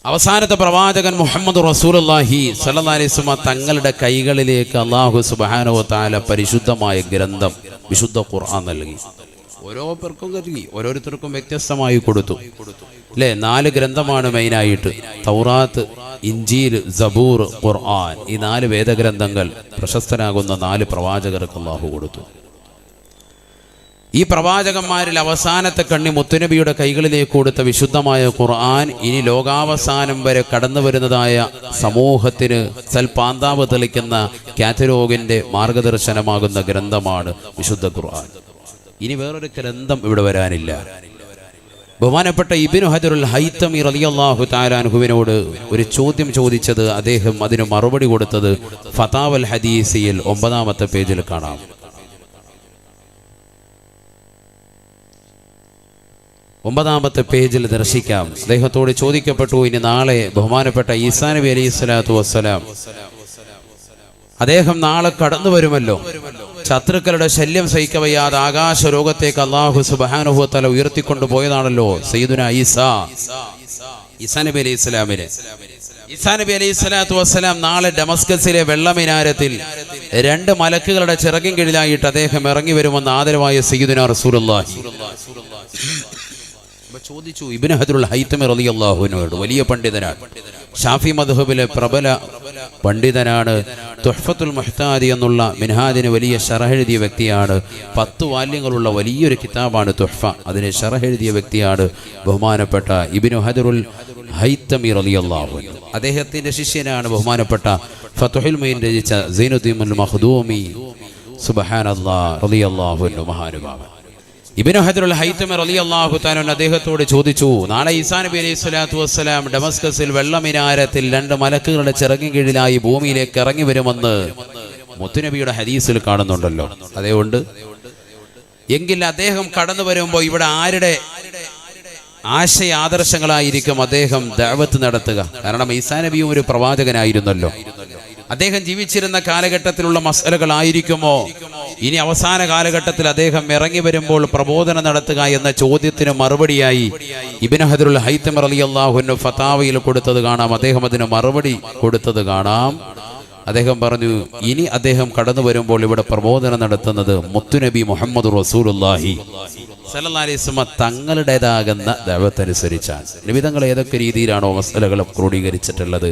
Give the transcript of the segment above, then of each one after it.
അവസാനത്തെ പ്രവാചകൻ മുഹമ്മദ് റസൂലുള്ളാഹി സ്വല്ലല്ലാഹി അലൈഹി വസല്ലം തങ്ങളുടെ കൈകളിലേക്ക് അല്ലാഹു സുബ്ഹാനഹു വ തആല പരിശുദ്ധമായ ഗ്രന്ഥം വിശുദ്ധ ഖുർആൻ നൽകി. ഓരോരുത്തർക്കും നൽകി, ഓരോരുത്തർക്കും വ്യത്യസ്തമായി കൊടുത്തു അല്ലേ. 4 ഗ്രന്ഥമാണ് മെയിനായിട്ട്: തൗറാത്ത്, ഇഞ്ചീൽ, സബൂർ, ഖുർആൻ. ഈ 4 വേദഗ്രന്ഥങ്ങൾ പ്രശസ്തരാകുന്ന 4 പ്രവാചകർക്ക് അല്ലാഹു കൊടുത്തു. ഈ പ്രവാചകന്മാരിൽ അവസാനത്തെ കണ്ണി മുത്തുനബിയുടെ കൈകളിലേക്ക് കൊടുത്ത വിശുദ്ധമായ ഖുർആൻ ഇനി ലോകാവസാനം വരെ കടന്നു വരുന്നതായ സമൂഹത്തിന് സൽപാന്താവ് തെളിക്കുന്ന കാറ്റലോഗിന്റെ മാർഗദർശനമാകുന്ന ഗ്രന്ഥമാണ് വിശുദ്ധ ഖുർആൻ. ഇനി വേറൊരു ഗ്രന്ഥം ഇവിടെ വരാനില്ല. ബഹുമാനപ്പെട്ട ഇബ്നു ഹജറുൽ ഹൈതമി റളിയല്ലാഹു തആല അൻഹുവിനോട് ഒരു ചോദ്യം ചോദിച്ചത്, അദ്ദേഹം അതിന് മറുപടി കൊടുത്തത് ഫതാവൽ ഹദീസിയിൽ 9-ാമത്തെ പേജിൽ കാണാം. 9-ാമത്തെ പേജിൽ ദർശിക്കാം. അദ്ദേഹത്തോട് ചോദിക്കപ്പെട്ടു, ഇനി നാളെ ബഹുമാനപ്പെട്ട ഈസാ നബി അലൈഹി സ്വലാത്തു വസ്സലാം അദ്ദേഹം നാളെ കടന്നു വരുമല്ലോ. ശത്രുക്കളുടെ ശല്യം സഹിക്കവയ്യാതെ ആകാശ ലോകത്തേക്ക് അല്ലാഹു സുബ്ഹാനഹു വ തആല ഉയർത്തിക്കൊണ്ടുപോയതാണല്ലോ സയ്യിദുനാ ഈസാ നബി അലൈഹി സ്വലാമിനെ. ഈസാ നബി അലൈഹി സ്വലാത്തു വസ്സലാം നാളെ ഡമസ്കസിലെ വെള്ളമിനാരത്തിൽ 2 മലക്കുകളുടെ ചിറകിൻ കീഴിലായിട്ട് അദ്ദേഹം ഇറങ്ങി വരുമെന്ന് ആദരവായ സയ്യിദുനാ റസൂലുള്ളാഹി ചോദിച്ചു. ഇബ്നു ഹജറുൽ ഹൈതമി റളിയല്ലാഹു അൻഹു വലിയ പണ്ഡിതനാണ്, ഷാഫി മദ്ഹബിലെ പ്രബല പണ്ഡിതനാണ്. തുഹ്ഫത്തുൽ മുഹ്താദി എന്നുള്ള മിൻഹാജിന് വലിയ ശറഹ് എഴുതിയ വ്യക്തിയാണ്. 10 വാല്യങ്ങളുള്ള വലിയൊരു കിതാബാണ് തുഹ്ഫ. അതിന് ശറഹ് എഴുതിയ വ്യക്തിയാണ് ബഹുമാനപ്പെട്ട ഇബ്നു ഹജറുൽ ഹൈതമി റളിയല്ലാഹു അൻഹു. അദ്ദേഹത്തിന്റെ ശിഷ്യനാണ് ബഹുമാനപ്പെട്ട ഫത്ഹുൽ മുഈൻ രചിച്ച സൈനുദ്ദീൻ മഖ്ദൂമി സുബ്ഹാനല്ലാഹ് റളിയല്ലാഹു അൻഹു മഹാനുഭാവൻ. ഇബ്നു ഹജറുൽ ഹൈതമി റളിയല്ലാഹു തആല അദ്ദേഹത്തോട് ചോദിച്ചു, നാളെ ഈസാ നബി അലൈഹി സ്വലാത്തു വസ്സലാം ഡമസ്കസിൽ വെള്ളമിനാരത്തിൽ 2 മലക്കുകളുടെ ചിറകിൻ കീഴിലായി ഭൂമിയിലേക്ക് ഇറങ്ങി വരുമെന്ന് മുത്തുനബിയുടെ ഹദീസിൽ കാണുന്നുണ്ടല്ലോ. അതുകൊണ്ട് എങ്കിൽ അദ്ദേഹം കടന്നു വരുമ്പോൾ ഇവിടെ ആരുടെ ആശയ ആദർശങ്ങളായിരിക്കും അദ്ദേഹം ദഅവത്ത് നടത്തുക? കാരണം ഈസാ നബിയും ഒരു പ്രവാചകനായിരുന്നല്ലോ. അദ്ദേഹം ജീവിച്ചിരുന്ന കാലഘട്ടത്തിലുള്ള മസലകളായിരിക്കുമോ ഇനി അവസാന കാലഘട്ടത്തിൽ അദ്ദേഹം ഇറങ്ങി വരുമ്പോൾ പ്രബോധനം നടത്തുക എന്ന ചോദ്യത്തിന് മറുപടിയായി ഇബ്നു ഹജറുൽ ഹൈതമി റളിയല്ലാഹു അൻഹു ഫതാവയിൽ കൊടുത്തത് കാണാം. അദ്ദേഹം അതിന് മറുപടി കൊടുത്തത് കാണാം. അദ്ദേഹം പറഞ്ഞു, ഇനി അദ്ദേഹം കടന്നു വരുമ്പോൾ ഇവിടെ പ്രബോധനം നടത്തുന്നത് മുത്തുനബി മുഹമ്മദ് റസൂലുള്ളാഹി സല്ലല്ലാഹു അലൈഹി വസല്ലം തങ്ങളുടേതാകുന്ന ദഅവത്ത് അനുസരിച്ചാണ്. നിബിധങ്ങൾ ഏതൊക്കെ രീതിയിലാണോ മസലകൾ ക്രോഡീകരിച്ചിട്ടുള്ളത്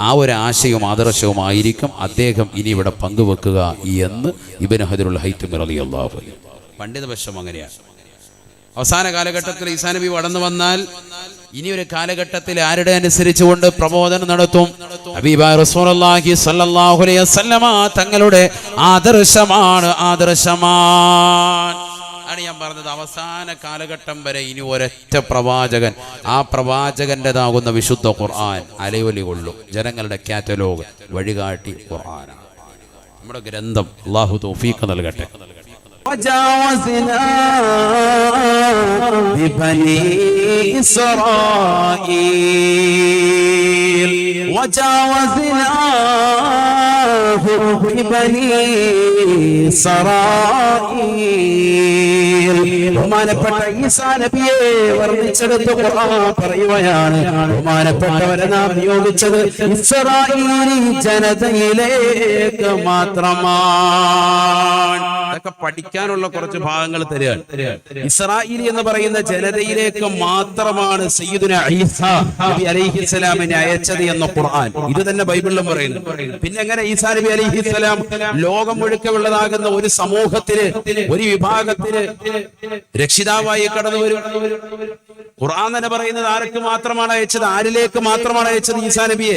ആ ഒരു ആശയവും ആദർശവും ആയിരിക്കും അദ്ദേഹം ഇനി ഇവിടെ പങ്കുവെക്കുക എന്ന് ഇബ്നു ഹജറുൽ ഹൈതമി റളിയല്ലാഹു അൻഹു. പണ്ഡിതപക്ഷം അങ്ങനെയാണ്. അവസാന കാലഘട്ടത്തിൽ ഈസാ നബി കടന്നു വന്നാൽ ഇനി ഒരു കാലഘട്ടത്തിൽ ആരുടെ അനുസരിച്ചുകൊണ്ട് പ്രബോധനം നടത്തും? ഹബീബായ റസൂലുള്ളാഹി സ്വല്ലല്ലാഹു അലൈഹി വസല്ലമ തങ്ങളുടെ ആദർശമാണ്. ഞാൻ പറഞ്ഞത് അവസാന കാലഘട്ടം വരെ ഇനി ഒരൊറ്റ പ്രവാചകൻ, ആ പ്രവാചകന്റേതാകുന്ന വിശുദ്ധ ഖുർആൻ അലയൊലി കൊള്ളും. ജനങ്ങളുടെ കാറ്റലോഗ് വഴികാട്ടി ഖുർആനാണ് നമ്മുടെ ഗ്രന്ഥം. അല്ലാഹു തൗഫീഖ് നൽകട്ടെ. وجاوزنا ببني إسرائيل ബഹുമാനപ്പെട്ട ഈസാ നബിയെ വർണ്ണിച്ചെടുത്ത് ഖുർആൻ പറയുകയാണ്, ബഹുമാനപ്പെട്ടവരെ നാം നിയോഗിച്ചത് ഇസ്രായേലി ജനതയിലേക്ക് മാത്രമാണ്. അതൊക്കെ പഠിക്കാനുള്ള കുറച്ച് ഭാഗങ്ങൾ തരികയാണ്. ഇസ്രായേലി എന്ന് പറയുന്ന ജനതയിലേക്ക് മാത്രമാണ് സയ്യിദുനാ ഈസാ നബി അലൈഹിസ്സലാമിനെ അയച്ചത് എന്ന ഖുർആൻ. ഇത് തന്നെ ബൈബിളിലും പറയുന്നു. പിന്നെ എങ്ങനെ ഈസാ നബി അലൈഹിസ്സലാം ലോകം മുഴുക്കമുള്ളതാകുന്ന ഒരു സമൂഹത്തിന്, ഒരു വിഭാഗത്തിന് രക്ഷിതാവായി കടന്നു വരും? ഖുർആൻ തന്നെ പറയുന്നത് ആർക്ക് മാത്രമാണ് അയച്ചത്? ആരിലേക്ക് മാത്രമാണ് അയച്ചത്? ഈസാ നബിയെ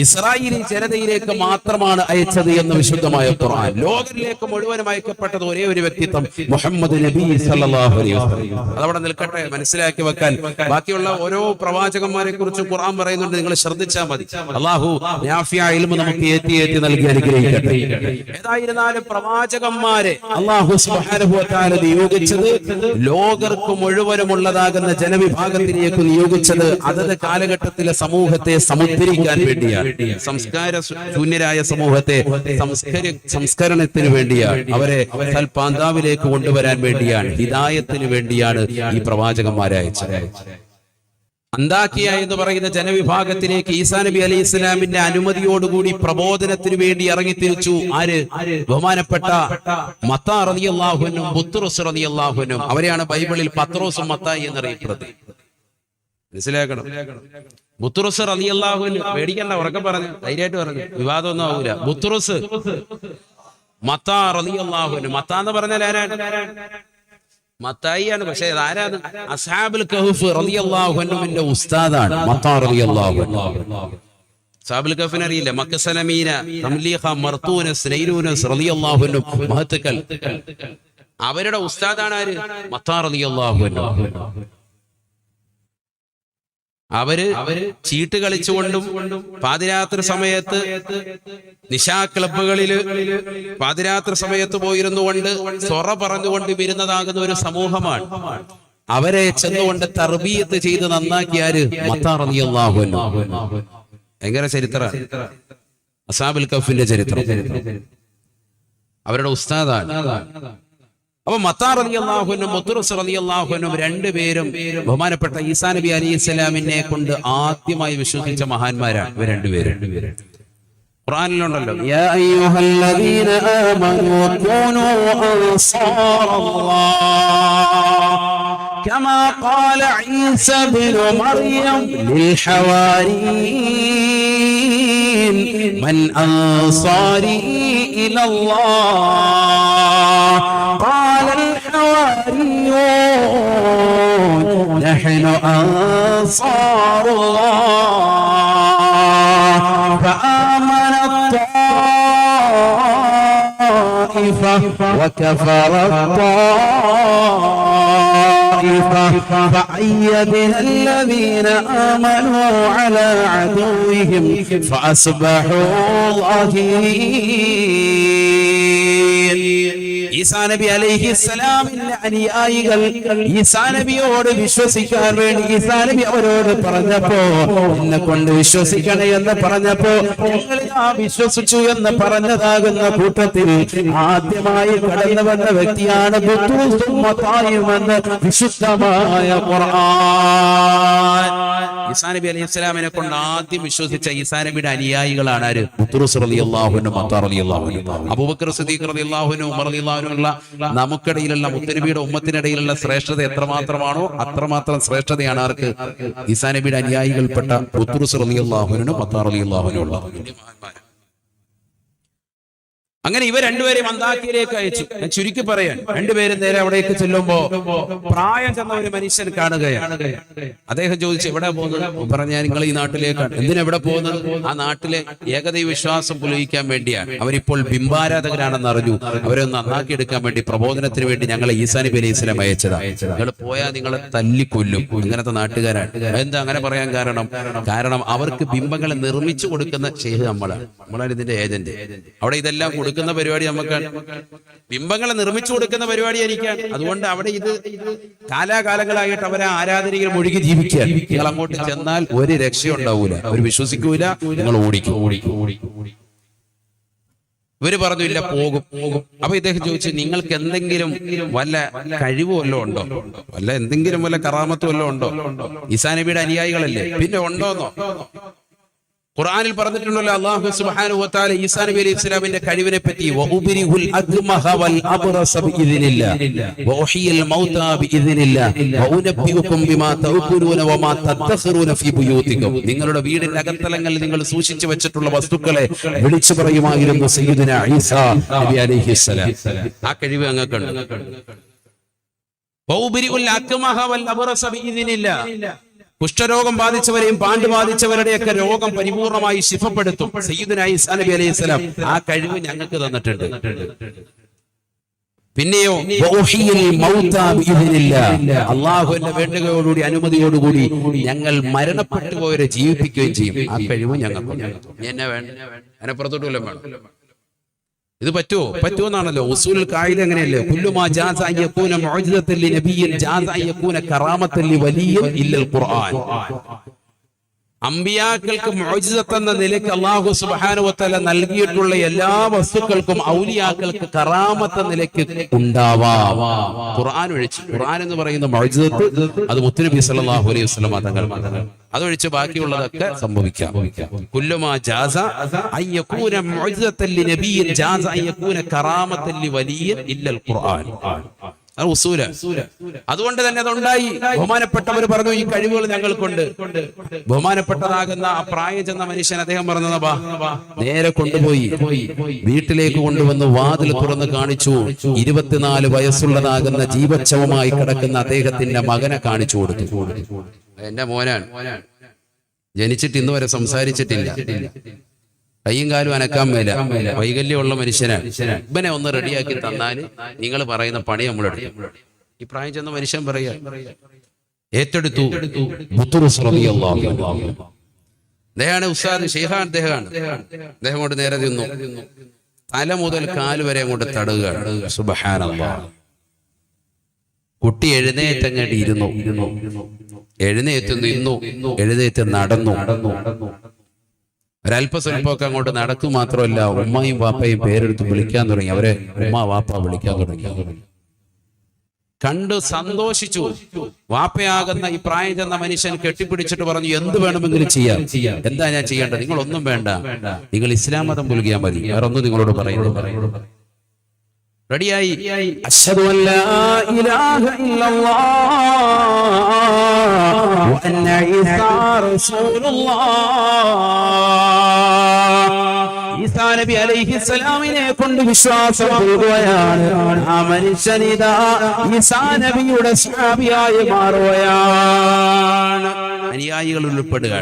ഇസ്രായേലി ജനതയിലേക്ക് മാത്രമാണ് അയച്ചത് എന്ന് വിശുദ്ധമായ ഖുർആൻ. ലോകത്തിലേക്ക് മുഴുവനും അയക്കപ്പെട്ടത് ഒരേ ഒരു വ്യക്തിത്വം, മുഹമ്മദ് നബി സല്ലല്ലാഹു അലൈഹി വസല്ലം. അതവിടെ നിൽക്കട്ടെ, മനസ്സിലാക്കി വെക്കാൻ. ബാക്കിയുള്ള ഓരോ പ്രവാചകന്മാരെ കുറിച്ച് ഖുർആൻ പറയുന്നുണ്ട്, നിങ്ങൾ ശ്രദ്ധിച്ചാൽ മതി. അല്ലാഹു നാഫിയ ഇൽമു നമുക്ക് ഏറ്റി നൽകി അനുഗ്രഹിക്കട്ടെ. ഏതായിരുന്നാലും പ്രവാചകന്മാരെ അല്ലാഹു സുബ്ഹാനഹു വ തആല നിയോഗിച്ചത് ലോകർക്ക് മുഴുവനുമുള്ളതാകുന്ന ജനവിഭാഗത്തിലേക്ക് നിയോഗിച്ചത് അതത് കാലഘട്ടത്തിലെ സമൂഹത്തെ സമുദ്ധരിക്കാൻ വേണ്ടിയാണ്. സംസ്കാര ശൂന്യരായ സമൂഹത്തെ സംസ്കരണത്തിന് വേണ്ടിയാണ്, അവരെ സൽപാന്താവിലേക്ക് കൊണ്ടുവരാൻ വേണ്ടിയാണ്, ഹിദായത്തിന് വേണ്ടിയാണ് ഈ പ്രവാചകന്മാരെ അയച്ചത്. അന്താക്കിയ എന്ന് പറയുന്ന ജനവിഭാഗത്തിലേക്ക് ഈസാ നബി അലൈഹി ഇസ്ലാമിന്റെ അനുമതിയോടുകൂടി പ്രബോധനത്തിന് വേണ്ടി ഇറങ്ങിത്തിരിച്ചു. ആര്? ബഹുമാനപ്പെട്ട മത്താ റളിയല്ലാഹു അൻഹു, ബുത്റസ് റളിയല്ലാഹു അൻഹു. അവരെയാണ് ബൈബിളിൽ പത്രോസും മത്തായി എന്നറിയപ്പെടുന്നത്. മനസ്സിലാക്കണം. ബുത്റസ് റളിയല്ലാഹു അൻഹു, പേടിക്കണ്ട, ഉറക്കെ പറഞ്ഞു, ധൈര്യമായിട്ട് പറഞ്ഞു, വിവാദമൊന്നും ആവൂല. ബുത്റസ്, മത്താ റളിയല്ലാഹു അൻഹു. മത്താ എന്ന് പറഞ്ഞാൽ ആരാണ്? മത്തായിയാണ്. പക്ഷേ ആരാണ്? അസ്ഹാബുൽ കഹ്ഫ് റളിയല്ലാഹു അൻഹുവിന്റെ ഉസ്താദാണ് മത്താ റളിയല്ലാഹു അൻഹു. അസ്ഹാബുൽ കഹ്ഫിനെ അറിയില്ല? മക്കസലമീന, തംലീഖ, മർതൂനസ്, നൈലൂനസ് റളിയല്ലാഹു അൻഹു മഹത്തുക്കൾ. അവരുടെ ഉസ്താദാണ് ആര്? മത്താ റളിയല്ലാഹു അൻഹു. അവര് ചീട്ട് കളിച്ചുകൊണ്ടും പാതിരാത്രി സമയത്ത് നിശാ ക്ലബുകളില് പാതിരാത്രി സമയത്ത് പോയിരുന്നു കൊണ്ട് സൊറ പറഞ്ഞുകൊണ്ട് വരുന്നതാകുന്ന ഒരു സമൂഹമാണ്. അവരെ ചെന്നുകൊണ്ട് തർബീയത്ത് ചെയ്ത് നന്നാക്കിയാര്? മത്താ റളിയല്ലാഹു അൻഹു. എങ്ങനെ ചരിത്രം? അസ്ഹാബുൽ കഹ്ഫിന്റെ ചരിത്രം. അവരുടെ ഉസ്താദാണ്. അപ്പൊ മത്താ റളിയല്ലാഹു അൻഹു, ബുത്റസ് റളിയല്ലാഹു അൻഹു രണ്ടുപേരും ബഹുമാനപ്പെട്ട ഈസാ നബി അലൈഹി ഇസ്ലാമിനെ കൊണ്ട് ആദ്യമായി വിശ്വസിച്ച മഹാന്മാരാണ് ഇവർ രണ്ടുപേരും. ഖുർആനിലുണ്ടല്ലോ, യാ അയ്യുഹല്ലദീന ആമനൂ കൂനൂ അൻസാറല്ലാഹ് കമാ ഖാല ഈസാ ഇബ്നു മർയം ലിൽ ഹവാരിയീൻ മൻ അൻസാരി ഇലല്ലാഹ് ഖാല അൽ ഹവാരിയൂൻ നഹ്നു അൻസാറുല്ലാഹ് ഫആമന وكفر الطائفة فأيدنا الذين آمنوا على عدوهم فأصبحوا ظاهرين. ഈസാ നബി അലൈഹിസ്സലാമിന്റെ അനുയായികൾ ഈസാ നബിയോട് വിശ്വസിക്കാൻ വേണ്ടി ഈസാ നബി അവരോട് പറഞ്ഞപ്പോ, എന്നെ കൊണ്ട് വിശ്വസിക്കണേ എന്ന് പറഞ്ഞപ്പോ, ഞങ്ങൾ വിശ്വസിച്ചു എന്ന് പറഞ്ഞതാകുന്ന കൂട്ടത്തിൽ ആദ്യമായി കടന്നു വന്ന വ്യക്തിയാണ് ബുത്റസും മത്തായിയും എന്ന് വിശുദ്ധമായ ഖുർആൻ. ഈസാ നബി അലൈഹിസ്സലാമിനെ കൊണ്ട് ആദ്യം വിശ്വസിച്ച ഈസാ നബിയുടെ അനുയായികളാണ് ആര്? ബുത്റസ് റളിയല്ലാഹു അൻഹു, മത്താ റളിയല്ലാഹു അൻഹു. അബൂബക്കർ സിദ്ദീഖ് റളിയല്ലാഹു അൻഹു, ഉമർ റളിയല്ലാഹു അൻഹു. നമുക്കിടയിലുള്ള മുത്തനബിയുടെ ഉമ്മത്തിനിടയിലുള്ള ശ്രേഷ്ഠത എത്രമാത്രമാണോ അത്രമാത്രം ശ്രേഷ്ഠതയാണ് ആർക്ക്? ഈസാ നബിയുടെ അനുയായികൾപ്പെട്ട ബുത്റസ് റളിയല്ലാഹു അൻഹു, മത്താ റളിയല്ലാഹു അൻഹു. അങ്ങനെ ഇവർ രണ്ടുപേരെയും അന്താക്കിയിലേക്ക് അയച്ചു. ഞാൻ ചുരുക്കി പറയാൻ, രണ്ടുപേരും നേരെ അവിടേക്ക് ചെല്ലുമ്പോ പ്രായം ചെന്ന ഒരു മനുഷ്യൻ കാണുകയാണ്. അദ്ദേഹം ചോദിച്ചു, എവിടെ പോകുന്നത്? പറഞ്ഞാൽ നിങ്ങൾ ഈ നാട്ടിലേക്കാണ്. എന്തിനെവിടെ പോകുന്നത്? ആ നാട്ടിലെ ഏകദൈവ വിശ്വാസം പുലയിക്കാൻ വേണ്ടിയാണ്. അവരിപ്പോൾ ബിംബാരാധകരാണെന്ന് അറിഞ്ഞു. അവരെ നന്നാക്കി എടുക്കാൻ വേണ്ടി പ്രബോധനത്തിന് വേണ്ടി ഞങ്ങളെ ഈസാ നബി അലൈഹി സ്വലാം അയച്ചതാ. നിങ്ങൾ പോയാൽ നിങ്ങളെ തല്ലിക്കൊല്ലും. ഇങ്ങനത്തെ നാട്ടുകാരാണ്. എന്താ അങ്ങനെ പറയാൻ കാരണം അവർക്ക് ബിംബങ്ങളെ നിർമ്മിച്ചു കൊടുക്കുന്ന ഷെയ്ഖ് നമ്മളാണ് ഇതിന്റെ ഏജന്റ്. അവിടെ ഇതെല്ലാം കൊടുക്കുന്ന പരിപാടി നമുക്കാണ്. ബിംബങ്ങളെ നിർമ്മിച്ചു കൊടുക്കുന്ന പരിപാടി എനിക്കാണ്. അതുകൊണ്ട് അവിടെ ഇത് കാലാകാലങ്ങളായിട്ട് അവരെ ആരാധനയിൽ മുഴുകി ജീവിക്കുകയാണ്. നിങ്ങൾ അങ്ങോട്ട് ചെന്നാൽ ഒരു രക്ഷയുണ്ടാവൂല, അവർ വിശ്വസിക്കൂല, നിങ്ങൾ ഓടിക്കും. ഇവര് പറഞ്ഞു, ഇല്ല, പോകും. അപ്പൊ ഇദ്ദേഹം ചോദിച്ചു, നിങ്ങൾക്ക് എന്തെങ്കിലും വല്ല കഴിവ് വല്ലതും ഉണ്ടോ? എന്തെങ്കിലും വല്ല കറാമത്ത് വല്ലതും ഉണ്ടോ? ഈസാ നബിയുടെ അനുയായികളല്ലേ, പിന്നെ ഉണ്ടോന്നോ? ഖുർആനിൽ പറഞ്ഞിട്ടുണ്ടല്ലോ, അല്ലാഹു സുബ്ഹാനഹു വ തആല ഈസാ നബി അലൈഹി ഇസ്ലാമിന്റെ കഴിവിനെ പറ്റി, വഉബരിഹുൽ അദ്മഹ വൽ അബ്റസ ബിഇദ്നില്ലാഹ് വഉഹിയൽ മൗതാ ബിഇദ്നില്ലാഹ് വഉനബ്ബിഉകും ബിമാ തഅകുലൂന വമാ തദ്ഖിറൂന ഫീ ബുയൂതികും. നിങ്ങളുടെ വീടിന്റെ അകത്തളങ്ങളിൽ നിങ്ങൾ സൂക്ഷിച്ചു വെച്ചിട്ടുള്ള വസ്തുക്കളെ വിളിച്ചു പറയുമായിരുന്നു സയ്യിദുനാ ഈസാ നബി അലൈഹി ഇസ്ലാം. ആ കഴിവ് അങ്ങക്കുണ്ട്. വഉബരിഉൽ അദ്മഹ വൽ അബ്റസ ബിഇദ്നില്ലാഹ്. കുഷ്ഠരോഗം ബാധിച്ചവരെയും പാണ്ട് ബാധിച്ചവരുടെയൊക്കെ രോഗം പരിപൂർണമായി ശിഫപ്പെടുത്തും സയ്യിദുനാ ഈസാ നബി അലൈഹി സ്വലാം. ആ കഴിവ് ഞങ്ങൾക്ക് തന്നിട്ടുണ്ട്. പിന്നെയോ അല്ലാഹുവിന്റെ വേണ്ടുകയോടുകൂടി അനുമതിയോടുകൂടി ഞങ്ങൾ മരണപ്പെട്ടു പോയവരെ ജീവിപ്പിക്കുകയും ചെയ്യും. ആ കഴിവ് ഞങ്ങൾക്ക്. എന്നെ വേണ്ട, അതിനപ്പുറത്തോട്ടും വേണം. ഇത് പറ്റുമെന്നാണല്ലോ ഉസൂലുൽ ഖായിദ. അങ്ങനെയല്ലേ, കുല്ലുമാ ജാസ അൻ യകൂന മുഅ്ജിസത്തൻ ലിനബിയ്യിൻ ജാസ അൻ യകൂന കറാമത്തൻ ലിവലിയ്യിൻ ഇല്ലൽ ഖുർആൻ. അമ്പിയാക്കൾക്ക് മുഅ്ജിസത്ത് എന്ന നിലയ്ക്ക് അല്ലാഹു സുബ്ഹാനഹു വ തആല നൽകിയിട്ടുള്ള എല്ലാ വസ്തുക്കൾക്കും ഔലിയാക്കൾക്ക് കറാമത്ത് എന്ന നിലയ്ക്ക് ഉണ്ടാവാം. ഖുർആൻ ഒഴിച്ച്, ഖുർആൻ എന്ന് പറയുന്ന മുഅ്ജിസത്ത് അത് മുത്തുനബി സല്ലല്ലാഹു അലൈഹി വസല്ലം തങ്ങൾ, അതൊഴിച്ച് ബാക്കിയുള്ളതൊക്കെ സംഭവിക്കാം. കുല്ലുമാ ജാസ അൻ യകൂന മുഅ്ജിസത്തൻ ലിനബിയ്യിൻ ജാസ അൻ യകൂന കറാമത്തൻ ലിവലിയ്യിൻ ഇല്ലൽ ഖുർആൻ. അത് ഉസൂല. അതുകൊണ്ട് തന്നെ അതുണ്ടായി. ബഹുമാനപ്പെട്ടവർ പറഞ്ഞു ഈ കഴിവുകൾ ഞങ്ങൾക്കുണ്ട്. ബഹുമാനപ്പെട്ടതാകുന്ന ആ പ്രായം ചെന്ന മനുഷ്യൻ അദ്ദേഹം പറഞ്ഞത് നേരെ കൊണ്ടുപോയി വീട്ടിലേക്ക് കൊണ്ടുവന്ന് വാതിൽ തുറന്ന് കാണിച്ചു. 24 വയസ്സുള്ളതാകുന്ന ജീവച്ഛവമായി കിടക്കുന്ന അദ്ദേഹത്തിന്റെ മകനെ കാണിച്ചു കൊടുത്തു. എന്റെ മോനാണ്, ജനിച്ചിട്ട് ഇന്ന് വരെ സംസാരിച്ചിട്ടില്ല, കയ്യും കാലും അനക്കാൻ മേല, വൈകല്യമുള്ള മനുഷ്യനാണ്. ഇവനെ ഒന്ന് റെഡിയാക്കി തന്നാൽ നിങ്ങൾ പറയുന്ന പണി നമ്മളെടുക്കും. ഈ പ്രായം ചെന്ന മനുഷ്യൻ പറയാ ഏറ്റെടുത്തു. അദ്ദേഹമാണ് ഉസ്താദ്, ഷെയ്ഖാൻ അദ്ദേഹമാണ്. അദ്ദേഹം കൊണ്ട് നേരെ തിന്നു, തല മുതൽ കാല് വരെ അങ്ങോട്ട് തടുകയാണ്. സുബ്ഹാനല്ലാഹ്. കുട്ടി എഴുന്നേറ്റങ്ങോട്ട് ഇരുന്നു, എഴുന്നേറ്റ് നിന്നു, എഴുന്നേറ്റ് നടന്നു. ഒരല്പസ്വല്പമൊക്കെ അങ്ങോട്ട് നടക്കും. മാത്രമല്ല ഉമ്മയും വാപ്പയും പേരെടുത്ത് വിളിക്കാൻ തുടങ്ങി. അവരെ ഉമ്മ വാപ്പ വിളിക്കാൻ തുടങ്ങി. കണ്ട് സന്തോഷിച്ചു. വാപ്പയാകുന്ന ഈ പ്രായം ചെന്ന മനുഷ്യൻ കെട്ടിപ്പിടിച്ചിട്ട് പറഞ്ഞു, എന്ത് വേണമെങ്കിലും ചെയ്യാം. എന്താ ഞാൻ ചെയ്യേണ്ടത്? നിങ്ങളൊന്നും വേണ്ട, നിങ്ങൾ ഇസ്ലാം മതം പുൽകിയാൽ മതി, വേറെ ഒന്നും നിങ്ങളോട് പറയുന്നു. റെഡിയായി. അശ്ഹദു അൻ ലാ ഇലാഹ ഇല്ലല്ലാഹ് വ അന്ന ഈസാ റസൂലുള്ളാഹ്. ഈസാ നബി അലൈഹിസ്സലാമിനെ കൊണ്ട് വിശ്വാസം നൽകുകയാണ്. ആ മനുഷ്യനിതാ ഈസാ നബിയുടെ സ്വഹാബിയായി മാറുകയാണ്. അനുയായികളിൽ ഉൾപ്പെടുക.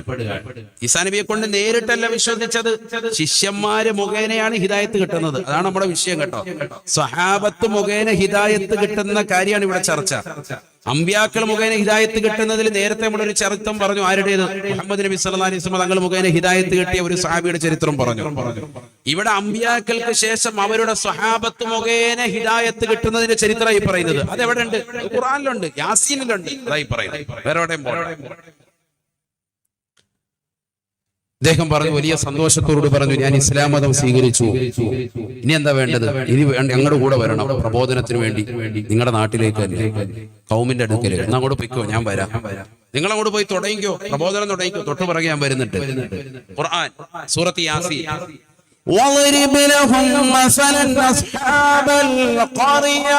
ഈസാ നബിയെ കൊണ്ട് നേരിട്ടല്ല വിശ്വസിച്ചത്, ശിഷ്യന്മാര് മുഖേനയാണ് ഹിദായത്ത് കിട്ടുന്നത്. അതാണ് നമ്മുടെ വിഷയം കേട്ടോ. സ്വഹാബത്ത് മുഖേന ഹിദായത്ത് കിട്ടുന്ന കാര്യമാണ് ഇവിടെ ചർച്ച. അമ്പിയാക്കൾ മുഖേന ഹിദായത്ത് കിട്ടുന്നതിൽ നേരത്തെ നമ്മളൊരു ചരിത്രം പറഞ്ഞു. ആരുടേത്? മുഹമ്മദ് നബി സല്ലല്ലാഹു അലൈഹി വസല്ലം തങ്ങൾ മുഖേന ഹിദായത്ത് കിട്ടിയ ഒരു സ്വഹാബിയുടെ ചരിത്രം പറഞ്ഞു. ഇവിടെ അമ്പിയാക്കൾക്ക് ശേഷം അവരുടെ സ്വഹാബത്ത് മുഖേന ഹിദായത്ത് കിട്ടുന്നതിന്റെ ചരിത്രമായി പറയുന്നത്. അതെവിടെ ഉണ്ട്? ഖുർആനിലുണ്ട്, യാസീനിലുണ്ട്. അതായി പറയുന്നത്, വേറെ എവിടെയും പോകണം. അദ്ദേഹം പറഞ്ഞു, വലിയ സന്തോഷത്തോട് പറഞ്ഞു, ഞാൻ ഇസ്ലാം മതം സ്വീകരിച്ചു. ഇനി എന്താ വേണ്ടത്? ഇനി ഞങ്ങളുടെ കൂടെ വരണം പ്രബോധനത്തിന് വേണ്ടി, നിങ്ങളുടെ നാട്ടിലേക്ക് തന്നെ, കൗമിന്റെ അടുക്കലേക്ക്. എന്നാ അങ്ങോട്ട് പൊയ്ക്കോ, ഞാൻ വരാം. നിങ്ങൾ അങ്ങോട്ട് പോയി തുടങ്ങിക്കോ, പ്രബോധനം തുടങ്ങിക്കോ. തൊട്ട് പിറകെ ഞാൻ വരുന്നുണ്ട്. ഖുർആൻ സൂറത്ത് യാസീൻ. واضرب لهم مثلا أصحاب القرية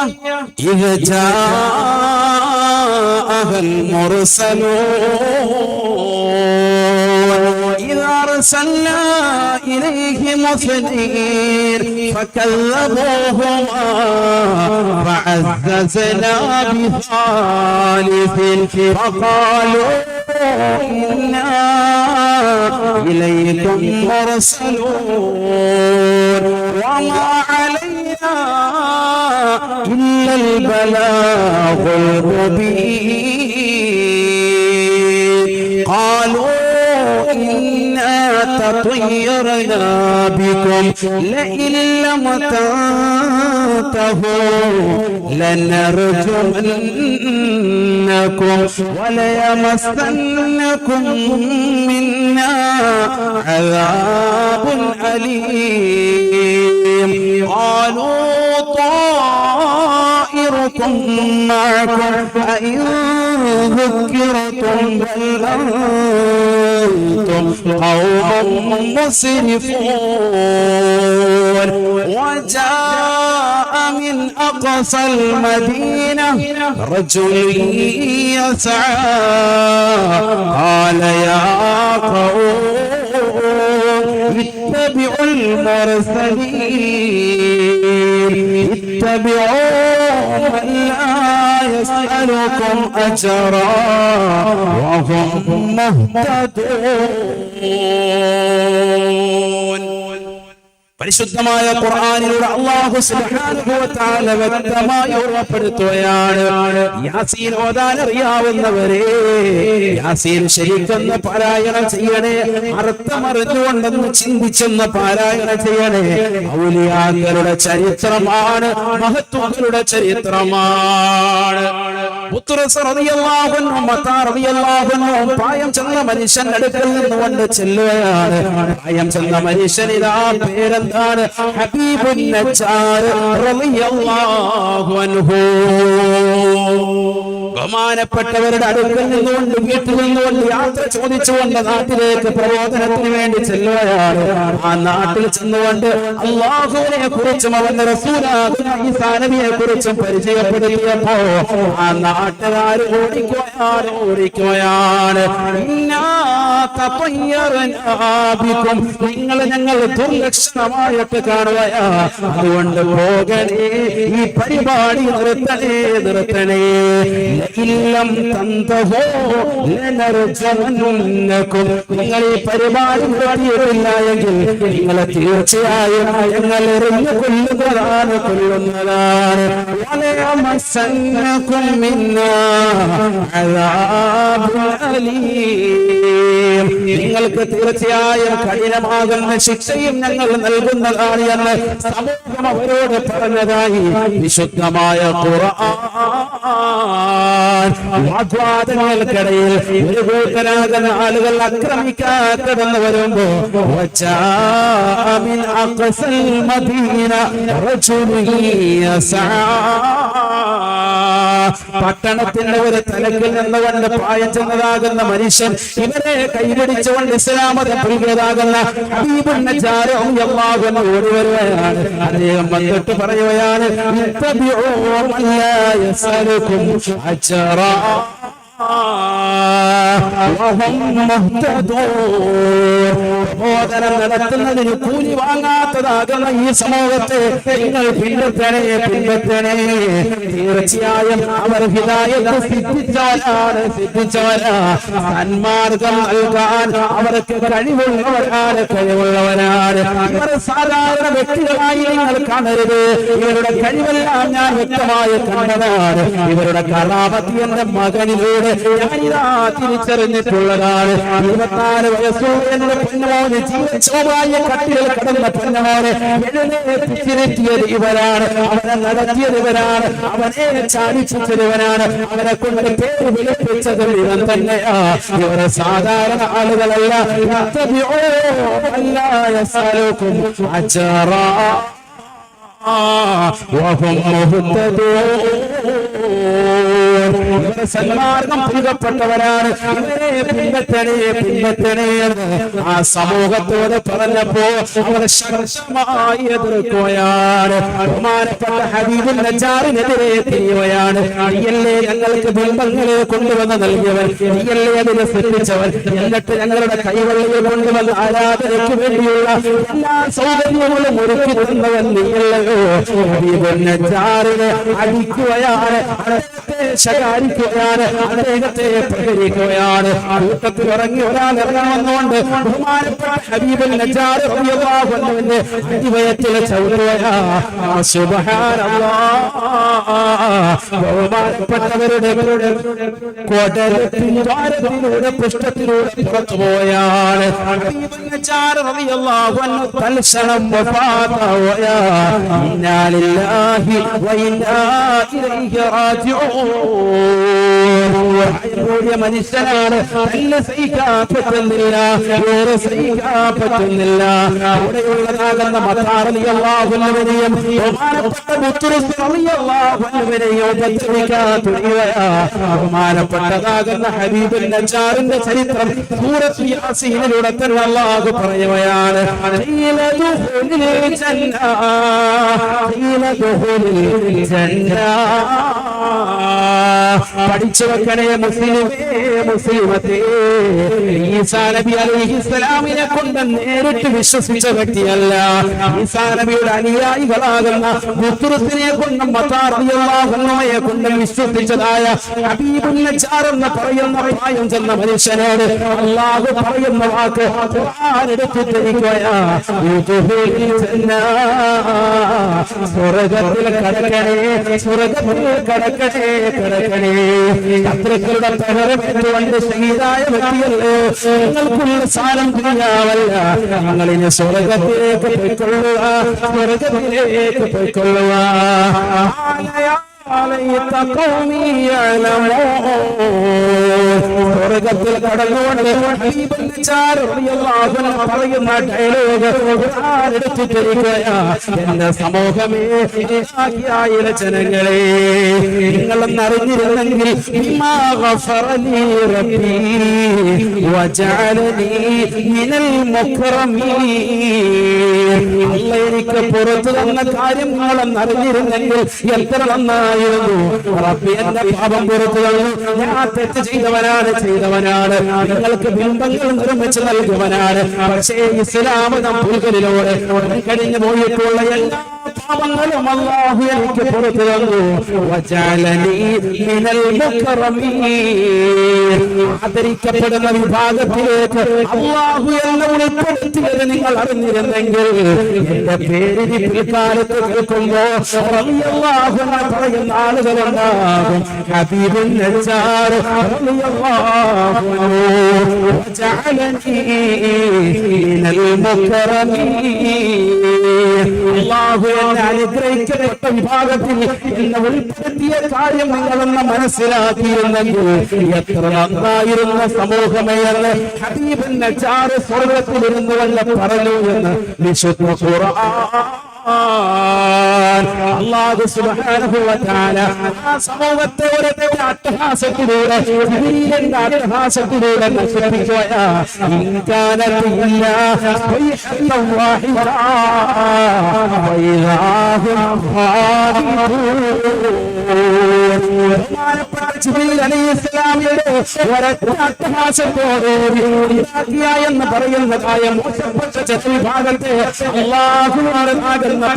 إذ جاءها المرسلون إذ أرسلنا إليهم اثنين فكذبوهما فعززنا بثالث فقالوا إنا إليكم مرسلون وما علينا إلا البلاغ المبين قالوا إنا تطيرنا بكم لئن لم تنتهوا لنرجمنكم وليمسنكم منا عذاب أليم قالوا طائركم معكم أئن ذكرتم بل أنتم قوم مسرفون وجاء من أقصى المدينة رجل يسعى قال يا قوم اتبعوا المرسلين اتبعوا من لا يسألكم أجرا وهم مهتدون പരിശുദ്ധമായ ഖുർആനിലൂടെ അല്ലാഹു സുബ്ഹാനഹു വ തആല വ്യക്തമായി ഓർമ്മപ്പെടുത്തുകയാണ്, യാസീൻ ഓതാൻ അറിയാവുന്നവരെ യാസീൻ ശരിക്കൊന്ന് പാരായണം ചെയ്യണേ, അർത്ഥമറിഞ്ഞുകൊണ്ടെന്ന് ചിന്തിച്ചെന്ന് പാരായണം ചെയ്യണേ. ഔലിയാക്കളുടെ ചരിത്രമാണ്, മഹത്വങ്ങളുടെ ചരിത്രമാണ്. പ്രായം ചെന്ന മനുഷ്യൻ അടുക്കൽ നിന്നുകൊണ്ട് ചെല്ലുകയാണ്. പ്രായം ചെന്ന മനുഷ്യൻ ഇതാ പേരെന്താണ്? ഹബീബുൻ നജ്ജാർ റളിയല്ലാഹു അൻഹു. ബഹുമാനപ്പെട്ടവരുടെ അടുക്കൽ നിന്നുകൊണ്ട്, വീട്ടിൽ നിന്നുകൊണ്ട് യാത്ര ചോദിച്ചുകൊണ്ട് നാട്ടിലേക്ക് പ്രബോധനത്തിന് വേണ്ടി ചെല്ലുകയാണ്. ആ നാട്ടിൽ ചെന്നുകൊണ്ട് അല്ലാഹുവിനെ കുറിച്ചും അവന്റെ റസൂലായ ഈസാ നബിയെ കുറിച്ചും പരിചയപ്പെടുത്തിയപ്പോ ആ നാട്ടുകാർ ഓടിക്കുകയാണ്. നിങ്ങൾ ഞങ്ങൾ ദുർലക്ഷണമായിട്ട് കാണുകയാ, അതുകൊണ്ട് പോകണേ, ഈ പരിപാടി നിർത്തണേ. ഇല്ലം തന്തഹോ ലനർജമന്നകും. നിങ്ങൾ ഈ പരിപാടി നിർത്തിയിട്ടില്ല എങ്കിൽ നിങ്ങളെ തീർച്ചയായും ഞങ്ങൾ എറിഞ്ഞു കൊല്ലുന്നതാണ്. വലയമസന്നകും മിന്നാ അദാബുൻ അലീം. നിങ്ങൾക്ക് തീർച്ചയായും കഠിനമാകുന്ന ശിക്ഷയും ഞങ്ങൾ നൽകുന്നതാണ് എന്ന് സമൂഹം അവരോട് പറഞ്ഞതായി വിശുദ്ധമായ ഖുർആൻ. വാഗ്വാദങ്ങൾക്കിടയിൽ ഒരു കൂട്ടരാകുന്ന ആളുകൾ ആക്രമിക്കാത്തതെന്ന് വരുമ്പോ പട്ടണത്തിന്റെ ഒരു തലക്കിൽ നിന്നുകൊണ്ട് പ്രായം ചെന്നതാകുന്ന മനുഷ്യൻ ഇവരെ കൈപിടിച്ചുകൊണ്ട് ഇസ്ലാമതം പ്രിയതാകുന്ന ഹബീബുൻ നജ്ജാർ റളിയല്ലാഹു അൻഹു ഓടി വരുകയാണ്. അദ്ദേഹം വന്നിട്ട് പറയുകയാണ്, ഇത്തബിഉ മൻ ലാ യസ്അലുകും അജ്റാ പ്രബോധനം നടത്തുന്നതിന് കൂലി വാങ്ങാത്തതാകുന്ന ഈ സമൂഹത്തെ നിങ്ങൾ പിൻപറ്റണേ. തീർച്ചയായും അവർ ഹിദായത്ത് സിദ്ധിച്ചവരാണ്. സന്മാർഗം നൽകാൻ അവർക്ക് കഴിവുള്ളവരാണ്. ഇവർ സാധാരണ വ്യക്തികളായി നിങ്ങൾ കാണരുത്. ഇവരുടെ കഴിവെല്ലാം ഞാൻ വ്യക്തമായി കണ്ടതാണ്. ഇവരുടെ കറാമത്ത് എന്റെ മകനിലൂടെ ഞാനിതാ തിരിച്ചറിഞ്ഞിട്ടുള്ളതാണ്. 24 വയസ്സുള്ള എന്റെ പൊന്നമോന് ജീവചോമായ കട്ടികൾ കടന്ന പൊന്നമോനെ എഴുന്നേറ്റിരുത്തിയത് ഇവരാണ്. അവനെ നടത്തിയത് ഇവരാണ്. അവനെ ചാടിച്ചവരാണ്. അവനെ കൊണ്ട് പേര് വിളിപ്പിച്ചതും ഇവൻ തന്നെയാ. ഇവരെ സാധാരണ ആളുകളല്ല. സന്മാർഗം പുലപ്പെട്ടവരാണ്. ഇവരെ പിൻപറ്റണേ എന്ന് ആ സമൂഹത്തോട് പറഞ്ഞപ്പോ അവർ ശക്തമായി എതിർക്കുകയാണ്. ബഹുമാനപ്പെട്ട ഹബീബുൻ നജ്ജാറിനെതിരെ തിരിയുകയാണ്. നീയല്ലേ ഞങ്ങൾക്ക് ബിംബങ്ങളെ കൊണ്ടുവന്ന് നൽകിയവൻ, നീയല്ലേ അതിനെ സൃഷ്ടിച്ചവൻ, എന്നിട്ട് ഞങ്ങളുടെ കൈവെള്ളിയെ കൊണ്ടുവന്ന് ആരാധനയ്ക്ക് വേണ്ടിയുള്ള എല്ലാ സൗകര്യങ്ങളും ഒരുക്കി തന്നവൻ നീയല്ലയോ. ഹബീബുൻ നജ്ജാറിനെ അടിക്കുകയാണ്, ശകാരിക്കുകയാണ്, അദ്ദേഹത്തെ പ്രഹരിക്കുകയാണ്. കൂട്ടത്തിൽ ഇറങ്ങി ഒരാൾ ഇറങ്ങണമെന്നുകൊണ്ട് ബഹുമാനപ്പെട്ട ഹബീബുൻ നജ്ജാർ റളിയല്ലാഹു അൻഹുവിന്റെ അടിവയറ്റിൽ ചവിട്ടുകയാണ്. സുബ്ഹാനല്ലാഹ്. ബഹുമാനപ്പെട്ടവരുടെ ദ്വാരത്തിലൂടെ പൃഷ്ഠത്തിലൂടെ പുറത്തുപോയാണ്. ഹബീബുൻ നജ്ജാർ റളിയല്ലാഹു അൻഹു തൽക്ഷണം വഫാത്താവുകയാണ്. ഇന്നാ ലില്ലാഹി വ ഇന്നാ ഇലൈഹി റാജിഊൻ. മനുഷ്യനാണ്. തന്നെ സഹിക്കാൻ പറ്റുന്നില്ല, വേറെ സഹിക്കാൻ പറ്റുന്നില്ല. അവിടെയുള്ളതാകുന്ന മത്താർ റളിയല്ലാഹു അൻഹുവിനെയും ബഹുമാനപ്പെട്ട ബുത്റുസ് റളിയല്ലാഹു അൻഹുവിനെയും ഉപദ്രവിക്കാൻ തുടങ്ങിയവയാണ്. ബഹുമാനപ്പെട്ടതാകുന്ന ഹബീബുൻ നജ്ജാറിന്റെ ചരിത്രം സൂറത്ത് യാസീനിലൂടെ തന്നെ അല്ലാഹു പറയുകയാണ്. പഠിച്ചു വെക്കണേ മുസ്ലിമത്തെ. ഈസാ നബി അലൈഹിസ്സലാമിനെ കൊണ്ട് നേരിട്ട് വിശ്വസിച്ച വ്യക്തിയല്ല. ഈസാ നബിയുടെ അനുയായികളാകുന്ന ബുത്റുസിനെ കൊണ്ടും മത്താർ റളിയല്ലാഹു അൻഹുയെ കൊണ്ടും വിശ്വസിച്ചതായ ഹബീബുൻ നജ്ജാർ എന്ന് പറയുന്ന പ്രായം ചെന്ന മനുഷ്യനോട് അല്ലാഹു പറയുന്ന വാക്ക് ഖുർആൻ എടുത്തിരിക്കുകയാ. സ്വർഗ്ഗത്തിൽ കടക്കണേ, സ്വർഗ്ഗത്തിൽ കടക്കണേ, കടക്കണേ. ശത്രുക്കളുടെ പ്രഹരമേറ്റുകൊണ്ട് ശഹീദായ വ്യക്തിയല്ലേ, നിങ്ങൾക്കുള്ള സാരം ദുനിയാവല്ല. നിങ്ങളിനി സ്വർഗ്ഗത്തിലേക്ക് പോയിക്കൊള്ളുക, സ്വർഗ്ഗത്തിലേക്ക് പോയിക്കൊള്ളുക. സ്വർഗ്ഗത്തിൽ കടന്നുകൊണ്ട് പറയുന്ന ഡയലോഗ് എടുത്തിട്ടിരിക്കുകയാ. എന്റെ സമൂഹമേ, ജനങ്ങളെ, നിങ്ങളെന്ന് അറിഞ്ഞിരുന്നെങ്കിൽ എനിക്ക് പുറത്തു തന്ന കാര്യം നിങ്ങളെന്ന് അറിഞ്ഞിരുന്നെങ്കിൽ എത്ര നന്നായിരുന്നു. റബ്ബി, എന്റെ പാപം പുറത്തു തന്നു, ഞാൻ തെറ്റ് ചെയ്തവനാണ്. നിങ്ങൾക്ക് ബിംബങ്ങൾ നിർമ്മിച്ചു നൽകുവനാണ്. പക്ഷേ ഇസ്ലാം പുൽകളിലൂടെ കഴിഞ്ഞു പോയിട്ടുള്ള എല്ലാ പാപങ്ങളും അല്ലാഹു എനിക്ക് പുറത്തു തന്നു. ആദരിക്കപ്പെടുന്ന വിഭാഗത്തിലേക്ക് അല്ലാഹു എന്നെ ഉൾപ്പെടുത്തിയത് നിങ്ങൾ അറിഞ്ഞിരുന്നെങ്കിൽ എന്റെ പേരിന് പിൽക്കാലത്ത് കേൾക്കുമ്പോ റളിയല്ലാഹു അൻഹു പറയുന്ന ആളുകളുണ്ടാകും. ഹബീബുൻ നജ്ജാർ റളിയല്ലാഹു അൻഹു വജഅലനി മിനൽ മുകറമീൻ. അല്ലാഹു എന്നെ അനുഗ്രഹിക്കപ്പെട്ട വിഭാഗത്തിൽ എന്നെ ഉൾപ്പെടുത്തിയ കാര്യം നിങ്ങളെന്ന് മനസ്സിലാക്കിയിരുന്നെങ്കിൽ എത്ര നന്നായിരുന്ന സമൂഹമേ എന്ന് ഹബീബുൻ നജ്ജാർ സ്വർഗ്ഗത്തിലിരുന്നു വല്ല പറഞ്ഞു എന്ന് വിശുദ്ധ ഖുർആൻ. അല്ലാഹു സുബ്ഹാനഹു വ തആല ആ സമൂഹത്തെ ഒരു അട്ടഹാസത്തിലൂടെ നശിപ്പിക്കുകയാ. ഇൻകാനത് ഇല്ലാ സ്വൈഹത്തൻ വാഹിദ വഇലാഹും ഖാലിദൂൻ. ബഹുമാനപ്പെട്ട ജിബ്രീൽ അലൈഹിസ്സലാമിയുടെ ഒരട്ടഹാസത്തോടെ എന്ന് പറയുന്നതായ മോശപ്പെട്ട വിഭാഗത്തെ അല്ലാഹുവിനോട്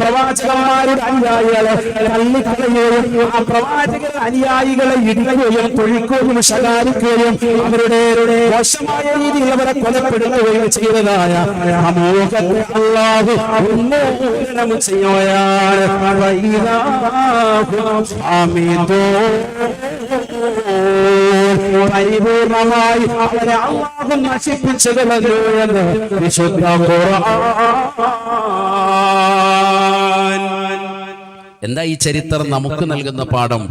പ്രവാചകന്മാരുടെ അനുയായികളെ തള്ളിക്കളയുകയും ആ പ്രവാചകരുടെ അനുയായികളെ ഇടിക്കുകയും തൊഴിക്കുകയും ശകാരിക്കുകയും അവരുടെ മോശമായ രീതിയിൽ അവരെ കൊലപ്പെടുത്തുകയും ചെയ്തതായ സമൂഹത്തെ അല്ലാഹു ഉന്മൂലനം ചെയ്യുകയാണ്. പരിപൂർണമായി അവരെ അല്ലാഹു നശിപ്പിച്ചു കളഞ്ഞു എന്ന് വിശുദ്ധ ഖുർആൻ. എന്താ ഈ ചരിത്രം നമുക്ക് നൽകുന്ന പാഠം?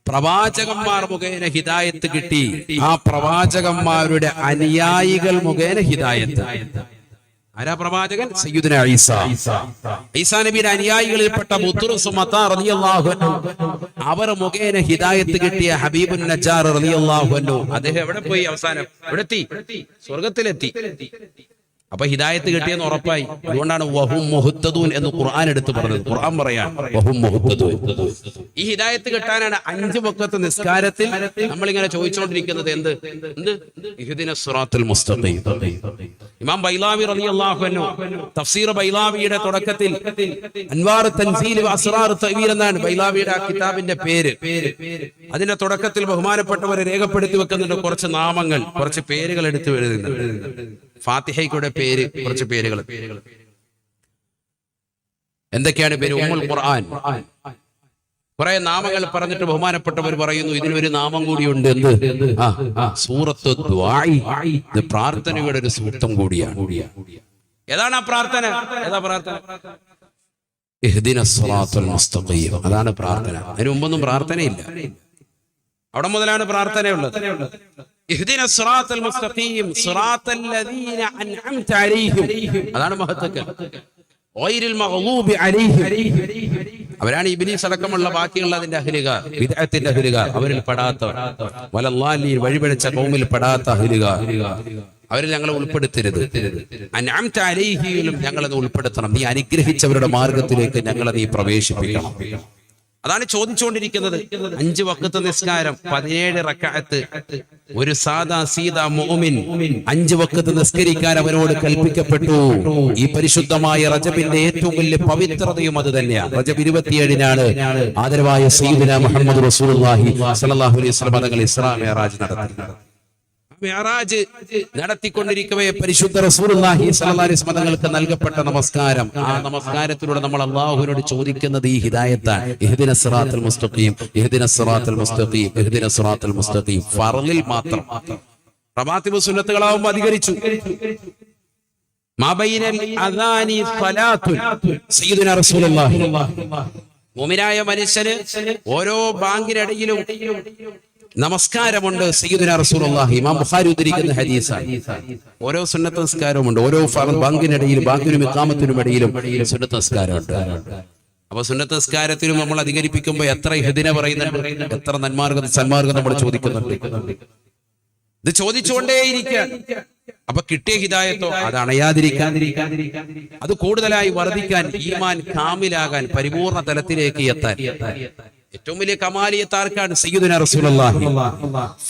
പ്രവാചകന്മാർ മുഖേന ഹിദായത്ത് കിട്ടി, ആ പ്രവാചകന്മാരുടെ അനുയായികൾ മുഖേന ഹിദായത്ത്. ആരാ പ്രവാചകൻ? സയ്യിദുനാ ഈസാ നബിയുടെ അനുയായികളിൽപ്പെട്ട ബുത്റുസ് മത്താർ റളിയല്ലാഹു അൻഹു, അവർ മുഖേന ഹിദായത്ത് കിട്ടിയ ഹബീബുൻ നജ്ജാർ റളിയല്ലാഹു അൻഹു, അദ്ദേഹം എവിടെ പോയി? അവസാനം എവിടെത്തി? സ്വർഗ്ഗത്തിലെത്തി. അപ്പൊ ഹിദായത്ത് കിട്ടിയെന്ന് ഉറപ്പായി. അതുകൊണ്ടാണ് വഹും മുഹ്തദൂൻ എന്ന് ഖുർആൻ എടുത്ത് പറഞ്ഞത്. ഖുർആൻ പറയാൻ വഹും മുഹ്തദൂൻ. ഈ ഹിദായത്ത് കിട്ടാനാണ് 5 വഖത്ത് നിസ്കാരത്തിൽ നമ്മളിങ്ങനെ ചോദിച്ചുകൊണ്ടിരിക്കുന്നത്. എന്ത്? ഇഹ്ദിനസ് സിറാത്തുൽ മുസ്തഖീം. ഇമാം ബൈലാവി റളിയല്ലാഹു അൻഹു തഫ്സീർ ബൈലാവിയുടെ തുടക്കത്തിൽ അൻവാർ തൻസീൽ വ അസ്റാർ തഅവീൽ എന്നാണ് ബൈലാവിയുടെ ആ കിതാബിന്റെ പേര്. അതിന്റെ തുടക്കത്തിൽ ബഹുമാനപ്പെട്ടവരെ രേഖപ്പെടുത്തി വെക്കുന്നുണ്ട് കുറച്ച് നാമങ്ങൾ, കുറച്ച് പേരുകൾ എടുത്തു എഴുതുന്നുണ്ട്. ഫാത്തിഹയുടെ പേര്, കുറച്ച് പേരുകൾ. എന്തൊക്കെയാണ് പേര്? ഉമ്മുൽ ഖുർആൻ. കുറെ നാമങ്ങൾ പറഞ്ഞിട്ട് ബഹുമാനപ്പെട്ടവർ പറയുന്നു ഇതിനൊരു നാമം കൂടിയുണ്ട്. എന്ത്? സൂറത്തു ദുആഇ. ഇത് പ്രാർത്ഥനയുടെ ഒരു സൂക്തം കൂടിയാണ്. ഏതാണ് ആ പ്രാർത്ഥന? ഏതാ പ്രാർത്ഥന? ഇഹ്ദിനസ് സിറാത്തുൽ മുസ്തഖീം. അതാണ് പ്രാർത്ഥന. അതിന് മുമ്പൊന്നും പ്രാർത്ഥനയില്ല. അവിടെ മുതലാണ് പ്രാർത്ഥനയുള്ളത്. ഇഹ്ദിനസ് സിറാത്തുൽ മുസ്തഖീം സിറാത്തൽ ലദീന അൻഅംത അലൈഹിം. അതാണ് മഹത്വക്കൽ. ഗൈറിൽ മഗ്ളൂബി അലൈഹിം. അവരാണ് ഇബ്ലീസ് അടക്കമുള്ള ബാക്കിയുള്ള അതിന്റെ അഹ്ലുകാർ, ബിദ്അത്തിന്റെ അഹ്ലുകാർ, അവരിൽ പെടാത്തവർ. വലല്ലാഹി വഴിപിഴച്ച ഖൗമിൽ പെടാത്ത അഹ്ലുകാർ. അവരിൽ ഞങ്ങളെ ഉൾപ്പെടുത്തരുത്. അൻഅംത അലൈഹിലും ഞങ്ങളത് ഉൾപ്പെടുത്തണം. നീ അനുഗ്രഹിച്ചവരുടെ മാർഗത്തിലേക്ക് ഞങ്ങളെ നീ പ്രവേശിപ്പിക്കണം. അതാണ് ചോദിച്ചുകൊണ്ടിരിക്കുന്നത്. 5 വഖത്ത് നിസ്കാരം, 17 റക്അത്ത്. ഒരു സാദാ സീദാ മുഅ്മിൻ 5 വഖത്ത് നിസ്കരിക്കാൻ അവരോട് കൽപ്പിക്കപ്പെട്ടു. ഈ പരിശുദ്ധമായ റജബിന്റെ ഏറ്റവും വലിയ പവിത്രതയും അത് തന്നെയാണ്. റജബ് 27-നാണ് ആദരവായ സയ്യിദുനാ മുഹമ്മദ് റസൂലുള്ളാഹി സ്വല്ലല്ലാഹു അലൈഹി വസല്ലം തങ്ങൾ ഇസ്രാ മിഅ്റാജ് നടത്തി. മിഅ്റാജ് നടത്തിക്കൊണ്ടിരിക്കവേ പരിശുദ്ധ റസൂലുള്ളാഹി സ്വല്ലല്ലാഹു അലൈഹി വസല്ലം തങ്ങൾക്ക് നൽകപ്പെട്ട നമസ്കാരം, ആ നമസ്കാരത്തിലൂടെ നമ്മൾ അല്ലാഹുവിനോട് ചോദിക്കുന്നത് ഈ ഹിദായത്താണ്. ഇഹ്ദിനസ് സിറാത്തൽ മുസ്തഖീം, ഇഹ്ദിനസ് സിറാത്തൽ മുസ്തഖീം, ഇഹ്ദിനസ് സിറാത്തൽ മുസ്തഖീം. ഫർളിൽ മാത്രം. റവാത്തിബ് സുന്നത്തുകളാവുമ്പോൾ അധികരിച്ചു. മാബൈനൽ അദാനി സ്വലാത്തുൻ സയ്യിദുനാ റസൂലുള്ളാഹി. മുഅ്മിനായ മനുഷ്യന് ഓരോ ബാങ്കിനിടയിലും നമസ്കാരമുണ്ട്. സയ്യിദുനാ റസൂലുള്ളാഹി ഇമാം ബുഖാരി ഉദ്ധരിക്കുന്ന ഹദീസാണ്. ഓരോ സുന്നത്ത് നിസ്കാരമുണ്ട്. ഓരോ ബാങ്കിനിടയിലും ബാങ്കിനും ഇഖാമത്തിനും ഇടയിലും സുന്നത്ത് നിസ്കാരമുണ്ട്. അപ്പൊ സുന്നത്ത് നിസ്കാരത്തിലും നമ്മൾ അധികരിപ്പിക്കുമ്പോൾ എത്ര ഇഹ്ദിന പറയുന്നുണ്ട്, എത്ര സന്മാർഗം നമ്മൾ ചോദിക്കുന്നുണ്ട്. ഇത് ചോദിച്ചുകൊണ്ടേയിരിക്കാൻ. അപ്പൊ കിട്ടിയ ഹിദായത്തോ അത് അണയാതിരിക്കാൻ, അത് കൂടുതലായി വർദ്ധിക്കാൻ, ഈമാൻ കാമിലാകാൻ, പരിപൂർണ തലത്തിലേക്ക് എത്താൻ ഏറ്റവും വലിയ കമാലിയത്ത് ആർക്കാണ്? സയ്യിദുനാ റസൂലുള്ളാഹി.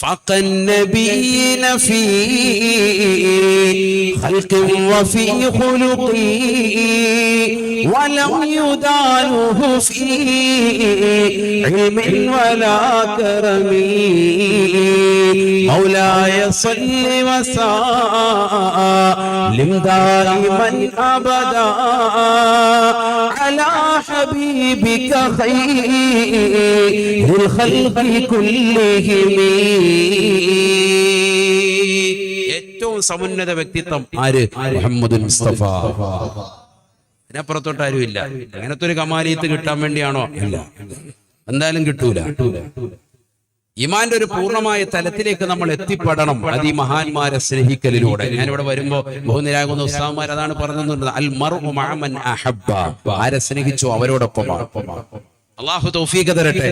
ഫഖൻ നബിയ്ന ഫീ ഖൽഖി വഫീ ഖുലുഖി വലം യുദാനുഹു ഫീ ഇൽമിൻ വലാ കറമി മൗലായ സല്ലി വസല്ലിം ദായിമൻ അബദാ അലാ ഹബീബിക ഖൈർ ഏറ്റവും സമുന്നത വ്യക്തിത്വം ആര്? മുഹമ്മദ് മുസ്തഫ. അതിനപ്പുറത്തോട്ട് ആരുമില്ല. അങ്ങനത്തെ ഒരു കമാലിയത്ത് കിട്ടാൻ വേണ്ടിയാണോ? അല്ല, എന്തായാലും കിട്ടൂല. ഈമാന്റെ ഒരു പൂർണ്ണമായ തലത്തിലേക്ക് നമ്മൾ എത്തിപ്പെടണം. അത് ഈ മഹാന്മാരെ സ്നേഹിക്കലിലൂടെ. ഞാനിവിടെ വരുമ്പോ ബഹുനിരാകുന്ന ഉസ്താദ്മാർ അതാണ് പറഞ്ഞത്, അൽ മർഉ മഅ മൻ അഹബ്ബ. ആരെ സ്നേഹിച്ചോ അവരോടൊപ്പമാണ്. അല്ലാഹു തൗഫീഖ് തരട്ടെ.